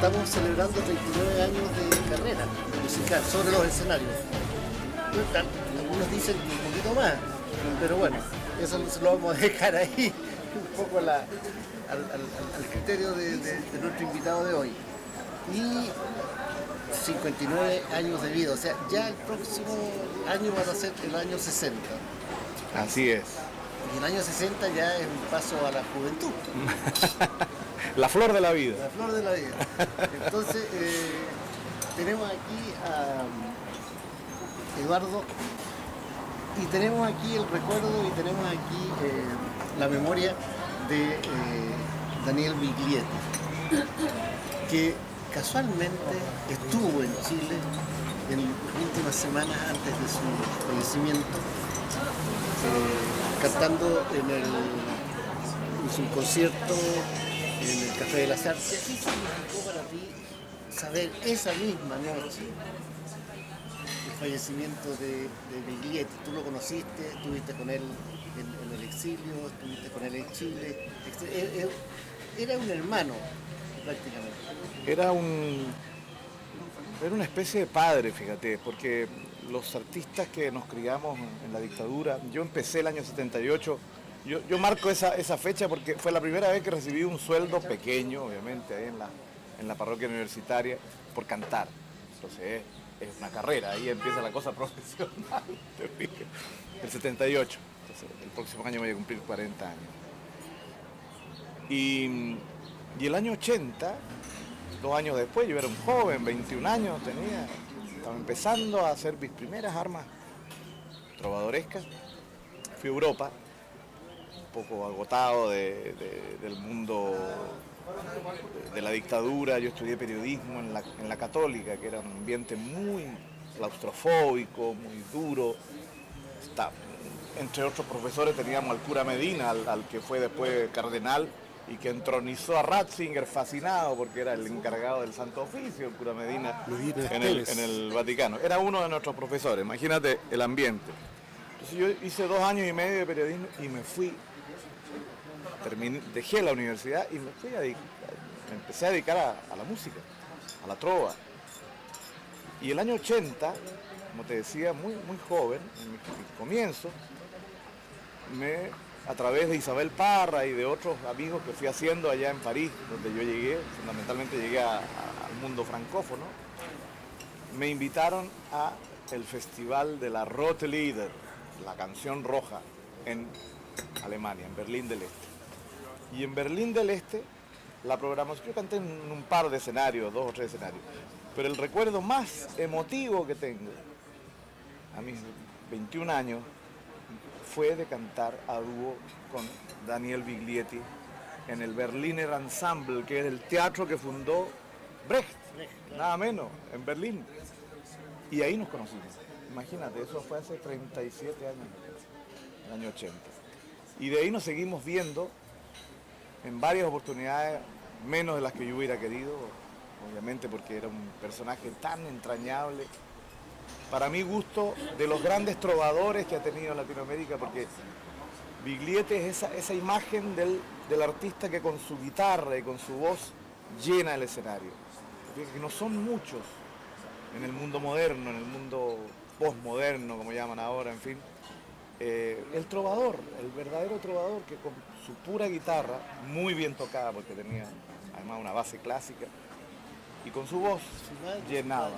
estamos celebrando 39 años de carrera musical sobre los escenarios. Algunos dicen que un poquito más, pero bueno, eso lo vamos a dejar ahí un poco al criterio de nuestro invitado de hoy. Y 59 años de vida, o sea, ya el próximo año va a ser el año 60. Así es. Y el año 60 ya es un paso a la juventud. La flor de la vida. La flor de la vida. Entonces, tenemos aquí a Eduardo y tenemos aquí el recuerdo y tenemos aquí la memoria de Daniel Biglietti, que casualmente estuvo en Chile en las últimas semanas antes de su fallecimiento, cantando en su concierto en el Café de las Artes. ¿Qué significó para ti saber esa misma noche el fallecimiento de Biglietti? Tú lo conociste, estuviste con él en el exilio, estuviste con él en Chile. Era un hermano, prácticamente. Era una especie de padre, fíjate, porque los artistas que nos criamos en la dictadura, yo empecé el año 78, yo marco esa fecha porque fue la primera vez que recibí un sueldo pequeño, obviamente, ahí en la parroquia universitaria, por cantar. Entonces es una carrera, ahí empieza la cosa profesional, el 78. Entonces, el próximo año voy a cumplir 40 años. Y el año 80, 2 años después, yo era un joven, 21 años tenía, estaba empezando a hacer mis primeras armas trovadorescas. Fui a Europa, un poco agotado del mundo de la dictadura. Yo estudié periodismo en la Católica, que era un ambiente muy claustrofóbico, muy duro. Entre otros profesores teníamos al cura Medina, al que fue después cardenal, y que entronizó a Ratzinger fascinado porque era el encargado del Santo Oficio, el cura Medina, en el Vaticano. Era uno de nuestros profesores, imagínate el ambiente. Entonces yo hice 2 años y medio de periodismo y me fui, dejé la universidad y me empecé a dedicar a la música, a la trova. Y el año 80, como te decía, muy joven, en mi comienzo, a través de Isabel Parra y de otros amigos que fui haciendo allá en París, donde yo llegué, fundamentalmente llegué al mundo francófono, me invitaron a el festival de la Rote Lieder, la canción roja, en Alemania, en Berlín del Este. Y en Berlín del Este, la programación, yo canté en un par de escenarios, 2 o 3 escenarios, pero el recuerdo más emotivo que tengo, a mis 21 años, fue de cantar a dúo con Daniel Biglietti en el Berliner Ensemble, que es el teatro que fundó Brecht, nada menos, en Berlín. Y ahí nos conocimos. Imagínate, eso fue hace 37 años, el año 80. Y de ahí nos seguimos viendo en varias oportunidades, menos de las que yo hubiera querido, obviamente porque era un personaje tan entrañable. Para mi gusto, de los grandes trovadores que ha tenido Latinoamérica, porque Biglietti es esa imagen del artista que con su guitarra y con su voz llena el escenario. Que no son muchos en el mundo moderno, en el mundo postmoderno, como llaman ahora, en fin. El trovador, el verdadero trovador, que con su pura guitarra, muy bien tocada, porque tenía además una base clásica, y con su voz llenaba.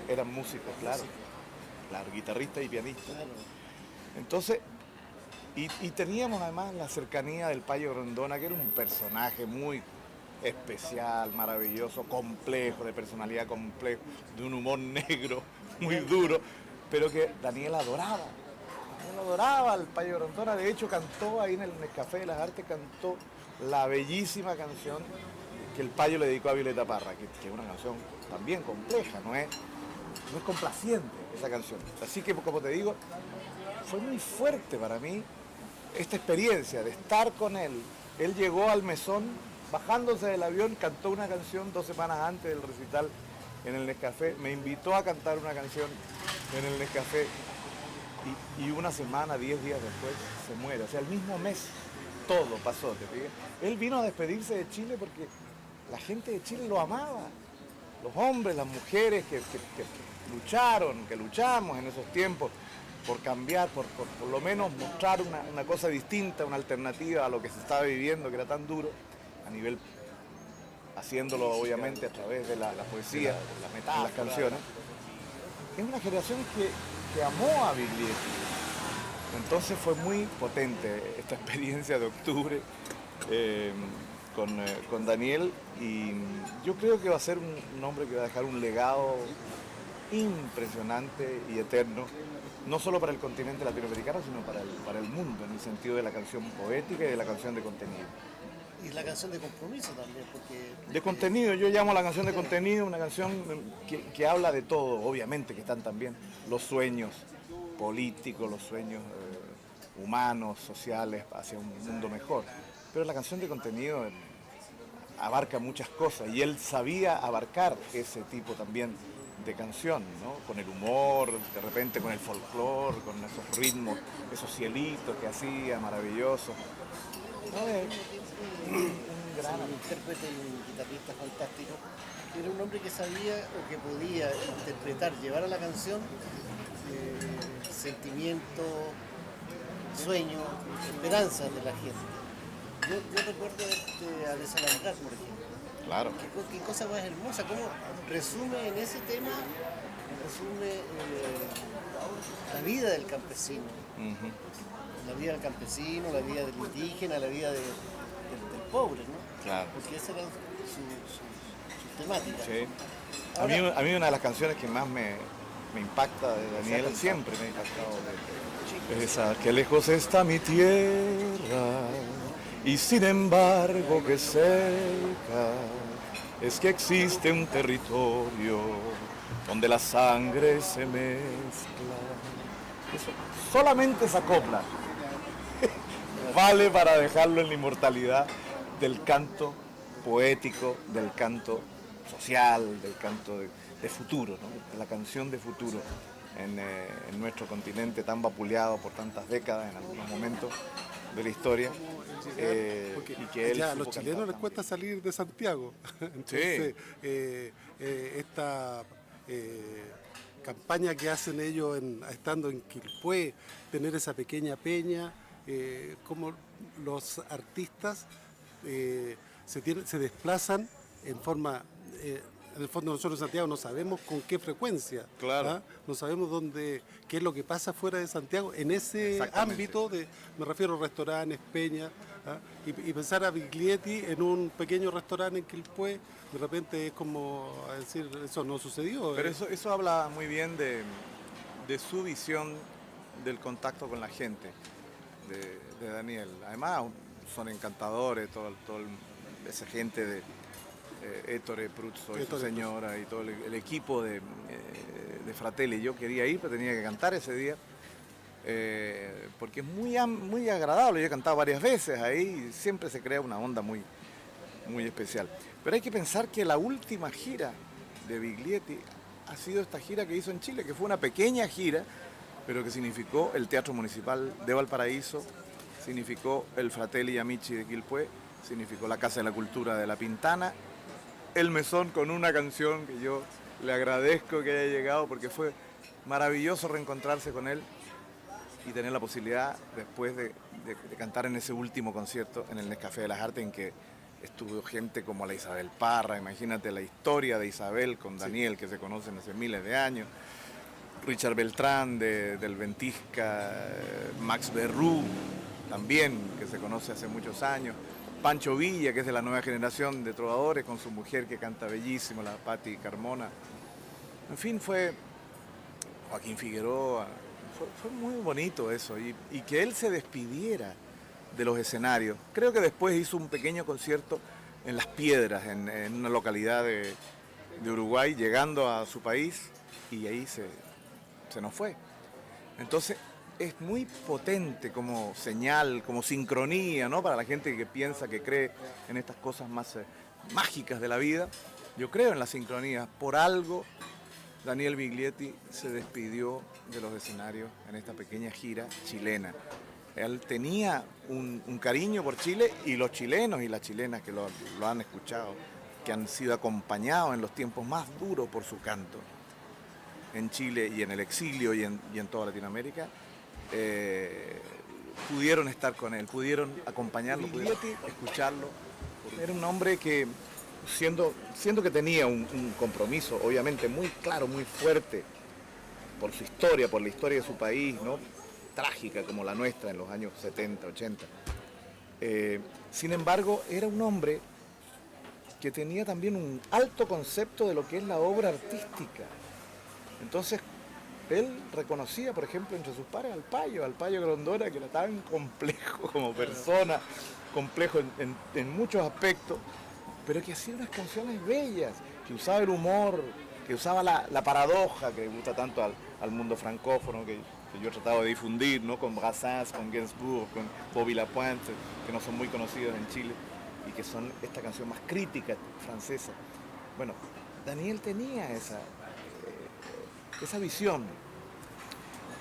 Eran músicos, claro, guitarrista y pianista. Entonces, y teníamos además la cercanía del Payo Grondona, que era un personaje muy especial, maravilloso, complejo, de personalidad complejo, de un humor negro, muy duro, pero que Daniel adoraba. Daniel adoraba al Payo Grondona. De hecho, cantó ahí en el Café de las Artes, cantó la bellísima canción que el Payo le dedicó a Violeta Parra, que es una canción también compleja, no es complaciente esa canción. Así que, como te digo, fue muy fuerte para mí esta experiencia de estar con él. Él llegó al mesón, bajándose del avión, cantó una canción 2 semanas antes del recital en el Nescafé, me invitó a cantar una canción en el Nescafé y una semana, 10 días después, se muere. O sea, el mismo mes todo pasó, ¿te fijas? Él vino a despedirse de Chile porque la gente de Chile lo amaba. Los hombres, las mujeres que lucharon, que luchamos en esos tiempos por cambiar, por lo menos mostrar una cosa distinta, una alternativa a lo que se estaba viviendo, que era tan duro, a nivel, haciéndolo obviamente a través de la poesía, las canciones. Es una generación que amó a Biglietti. Entonces fue muy potente esta experiencia de octubre con Daniel, y yo creo que va a ser un hombre que va a dejar un legado impresionante y eterno, no solo para el continente latinoamericano, sino para el mundo, en el sentido de la canción poética y de la canción de contenido. Y la canción de compromiso también, porque... De contenido, yo llamo a la canción de contenido una canción que habla de todo, obviamente que están también los sueños políticos, los sueños humanos, sociales, hacia un mundo mejor. Pero la canción de contenido abarca muchas cosas y él sabía abarcar ese tipo también de canción, ¿no? Con el humor, de repente con el folclore, con esos ritmos, esos cielitos que hacía, maravillosos. Un gran intérprete y un guitarrista fantástico. Era un hombre que sabía o que podía interpretar, llevar a la canción sentimiento, sueños, esperanzas de la gente. Yo recuerdo a Desalambrar, por ejemplo. Claro. Qué cosa más hermosa, cómo resume en ese tema, resume la vida del campesino. La vida del campesino, la vida del indígena, la vida del pobre, ¿no? Claro. Porque esa era su temática. Sí. Ahora, a mí una de las canciones que más me impacta de Daniel, siempre me ha impactado, es esa: que lejos está mi tierra y sin embargo que cerca es que existe un territorio donde la sangre se mezcla. Eso, solamente esa copla vale para dejarlo en la inmortalidad del canto poético, del canto social, del canto de futuro, ¿no? La canción de futuro en nuestro continente tan vapuleado por tantas décadas en algunos momentos de la historia. Y que él a los chilenos les cuesta salir de Santiago. Entonces, esta campaña que hacen ellos estando en Quilpué, tener esa pequeña peña, como los artistas se desplazan en forma... en el fondo nosotros en Santiago no sabemos con qué frecuencia, claro. No sabemos qué es lo que pasa fuera de Santiago, en ese ámbito, me refiero a restaurantes, peñas, y pensar a Biglietti en un pequeño restaurante en Quilpué, de repente es como decir, eso no sucedió. Pero eso habla muy bien de su visión del contacto con la gente, de Daniel. Además son encantadores, esa gente de Ettore Pruzzo y su señora y todo el equipo de Fratelli. Yo quería ir, pero tenía que cantar ese día, porque es muy agradable. Yo he cantado varias veces ahí y siempre se crea una onda muy, muy especial. Pero hay que pensar que la última gira de Biglietti ha sido esta gira que hizo en Chile, que fue una pequeña gira, pero que significó el Teatro Municipal de Valparaíso, significó el Fratelli Amici de Quilpué, significó la Casa de la Cultura de La Pintana, el Mesón, con una canción que yo le agradezco que haya llegado, porque fue maravilloso reencontrarse con él y tener la posibilidad después de cantar en ese último concierto en el Nescafé de las Artes, en que estuvo gente como la Isabel Parra. Imagínate la historia de Isabel con Daniel, que se conocen hace miles de años. Richard Beltrán del Ventisca, Max Berrú también, que se conoce hace muchos años. Pancho Villa, que es de la nueva generación de trovadores, con su mujer que canta bellísimo, la Patti Carmona. En fin, fue Joaquín Figueroa. Fue muy bonito eso, y que él se despidiera de los escenarios. Creo que después hizo un pequeño concierto en Las Piedras, en una localidad de Uruguay, llegando a su país, y ahí se nos fue. Entonces, es muy potente como señal, como sincronía, ¿no? Para la gente que piensa, que cree en estas cosas más mágicas de la vida. Yo creo en la sincronía. Por algo, Daniel Biglietti se despidió de los escenarios en esta pequeña gira chilena. Él tenía un cariño por Chile, y los chilenos y las chilenas que lo han escuchado que han sido acompañados en los tiempos más duros por su canto, en Chile y en el exilio y en toda Latinoamérica, pudieron estar con él, pudieron acompañarlo, pudieron escucharlo. Era un hombre que, siendo que tenía un compromiso, obviamente, muy claro, muy fuerte, por su historia, por la historia de su país, ¿no? Trágica como la nuestra en los años 70, 80. Sin embargo, era un hombre que tenía también un alto concepto de lo que es la obra artística. Entonces, él reconocía, por ejemplo, entre sus pares al Payo Grondona, que era tan complejo como persona, complejo en muchos aspectos, pero que hacía unas canciones bellas, que usaba el humor, que usaba la paradoja, que le gusta tanto al mundo francófono, que yo he tratado de difundir, ¿no? Con Brassens, con Gainsbourg, con Bobby Lapointe, que no son muy conocidos en Chile, y que son esta canción más crítica francesa. Bueno, Daniel tenía esa visión,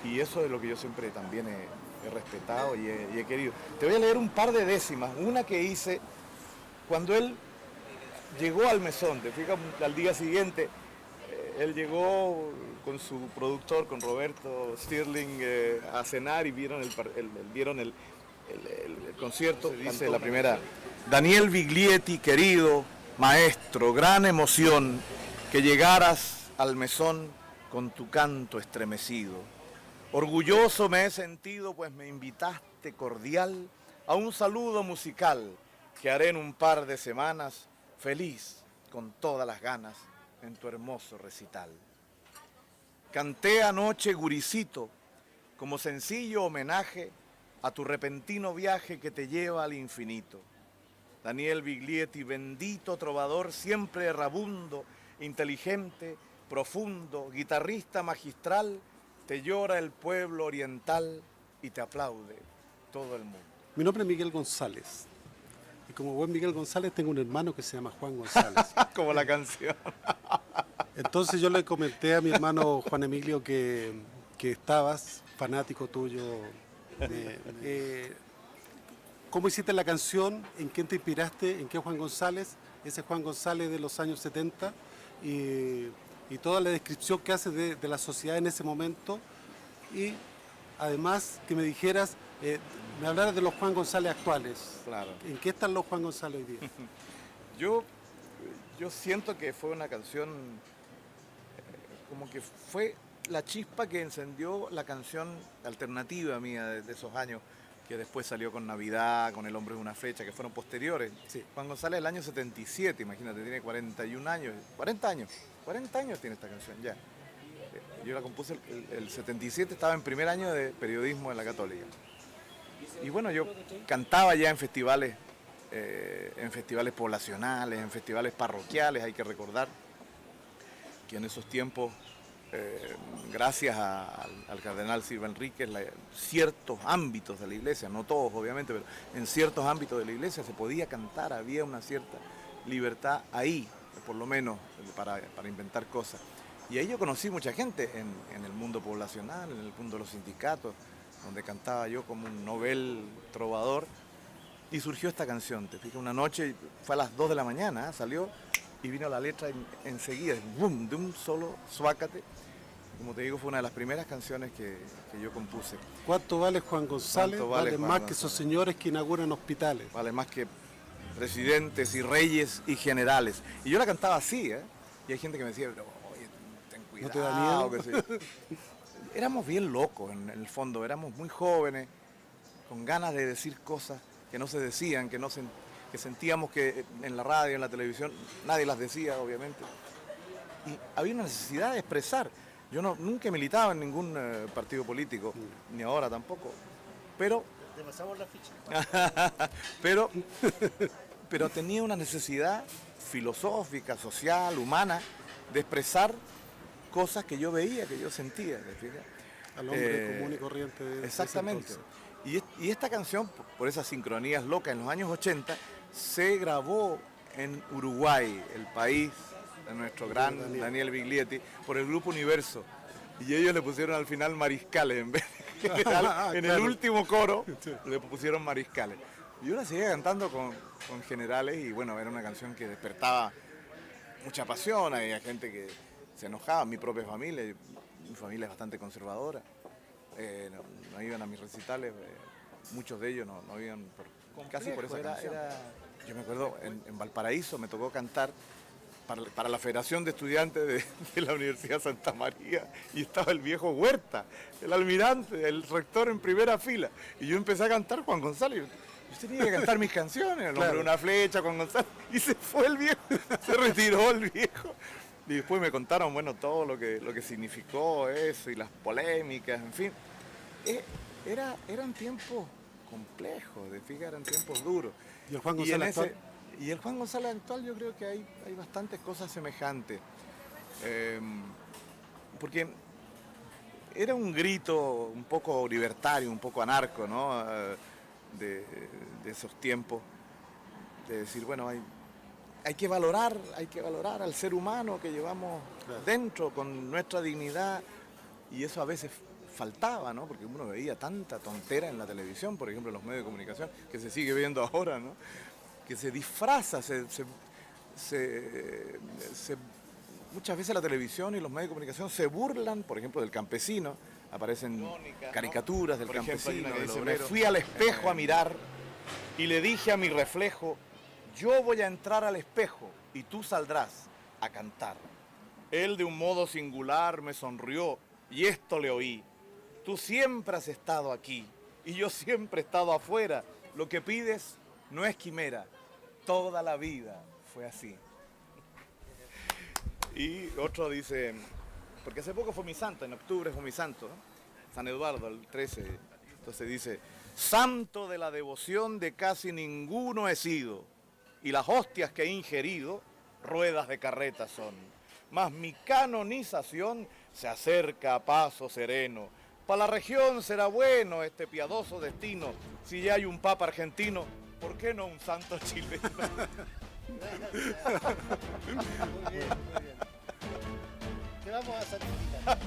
y eso es lo que yo siempre también he respetado y he querido. Te voy a leer un par de décimas, una que hice cuando él llegó al Mesón. Te fijas, al día siguiente él llegó con su productor, con Roberto Stirling, a cenar, y vieron el concierto. Dice la primera: Daniel Biglietti, querido maestro, gran emoción que llegaras al Mesón con tu canto estremecido. Orgulloso me he sentido, pues me invitaste cordial a un saludo musical que haré en un par de semanas, feliz, con todas las ganas, en tu hermoso recital. Canté anoche Guricito como sencillo homenaje a tu repentino viaje que te lleva al infinito. Daniel Biglietti, bendito trovador, siempre errabundo, inteligente, profundo, guitarrista magistral, te llora el pueblo oriental y te aplaude todo el mundo. Mi nombre es Miguel González. Y como buen Miguel González tengo un hermano que se llama Juan González. Como la canción. Entonces yo le comenté a mi hermano Juan Emilio que estabas fanático tuyo. ¿Cómo hiciste la canción? ¿En quién te inspiraste? ¿En qué Juan González? Ese Juan González de los años 70 y toda la descripción que haces de la sociedad en ese momento. Y además que me dijeras, me hablaras de los Juan González actuales. Claro. ¿En qué están los Juan González hoy día? Yo siento que fue una canción, como que fue la chispa que encendió la canción alternativa mía de esos años, que después salió con Navidad, con El hombre de una fecha, que fueron posteriores. Sí. Juan González el año 77, imagínate, tiene 41 años, 40 años tiene esta canción ya. Yo la compuse el 77, estaba en primer año de periodismo en la Católica. Y bueno, yo cantaba ya en festivales poblacionales, en festivales parroquiales. Hay que recordar que en esos tiempos, gracias al cardenal Silva Enríquez, ciertos ámbitos de la iglesia, no todos obviamente, pero en ciertos ámbitos de la iglesia se podía cantar, había una cierta libertad ahí, por lo menos, para inventar cosas. Y ahí yo conocí mucha gente en el mundo poblacional, en el mundo de los sindicatos, donde cantaba yo como un novel trovador, y surgió esta canción. Te fijas, una noche, fue a las 2 de la mañana, salió, y vino la letra enseguida, boom, de un solo suácate. Como te digo, fue una de las primeras canciones que yo compuse. ¿Cuánto vale Juan González? Vale Vale Juan más González? que esos señores que inauguran hospitales. Vale más que presidentes y reyes y generales. Y yo la cantaba así, ¿eh? Y hay gente que me decía, pero, oye, ten cuidado. ¿No te da miedo? qué sé yo. Éramos bien locos en el fondo, éramos muy jóvenes, con ganas de decir cosas que no se decían, que sentíamos que en la radio, en la televisión, nadie las decía, obviamente. Y había una necesidad de expresar. Yo nunca militaba en ningún partido político, ni ahora tampoco, pero... Te pasamos la ficha. pero tenía una necesidad filosófica, social, humana, de expresar cosas que yo veía, que yo sentía. ¿Te fijas? Al hombre común y corriente de Exactamente. ese entonces. Y esta canción, por esas sincronías locas, en los años 80, se grabó en Uruguay, el país de nuestro gran Daniel Biglietti, por el Grupo Universo. Y ellos le pusieron al final mariscales, en vez de general, en el último coro le pusieron mariscales. Y yo la seguía cantando con generales, y bueno, era una canción que despertaba mucha pasión, había gente que se enojaba, mi propia familia, mi familia es bastante conservadora, no iban a mis recitales, muchos de ellos no iban casi por esa canción. Yo me acuerdo, en Valparaíso me tocó cantar para la Federación de Estudiantes de la Universidad Santa María, y estaba el viejo Huerta, el almirante, el rector en primera fila, y yo empecé a cantar Juan González. Yo tenía que cantar mis canciones, el hombre de una flecha, Juan González, y se fue el viejo, se retiró el viejo. Y después me contaron, bueno, todo lo que significó eso y las polémicas, en fin. Eran tiempos complejos, de fija, eran tiempos duros. ¿Y el Juan González actual? Y el Juan González actual, yo creo que hay bastantes cosas semejantes. Porque era un grito un poco libertario, un poco anarco, ¿no? De esos tiempos, de decir, bueno, hay que valorar al ser humano que llevamos dentro con nuestra dignidad, y eso a veces faltaba, ¿no? Porque uno veía tanta tontera en la televisión, por ejemplo en los medios de comunicación, que se sigue viendo ahora, ¿no? Que se disfraza, muchas veces la televisión y los medios de comunicación se burlan, por ejemplo, del campesino, aparecen caricaturas del campesino, que dice, me fui al espejo a mirar y le dije a mi reflejo, yo voy a entrar al espejo y tú saldrás a cantar. Él de un modo singular me sonrió y esto le oí, tú siempre has estado aquí y yo siempre he estado afuera, lo que pides no es quimera, toda la vida fue así. Y otro dice, porque hace poco fue mi santo, en octubre fue mi santo, ¿no? San Eduardo, el 13, entonces dice, santo de la devoción de casi ninguno he sido, y las hostias que he ingerido, ruedas de carreta son, mas mi canonización se acerca a paso sereno, para la región será bueno este piadoso destino, si ya hay un papa argentino, ¿por qué no un santo chileno? Muy bien. Te vamos a santificar.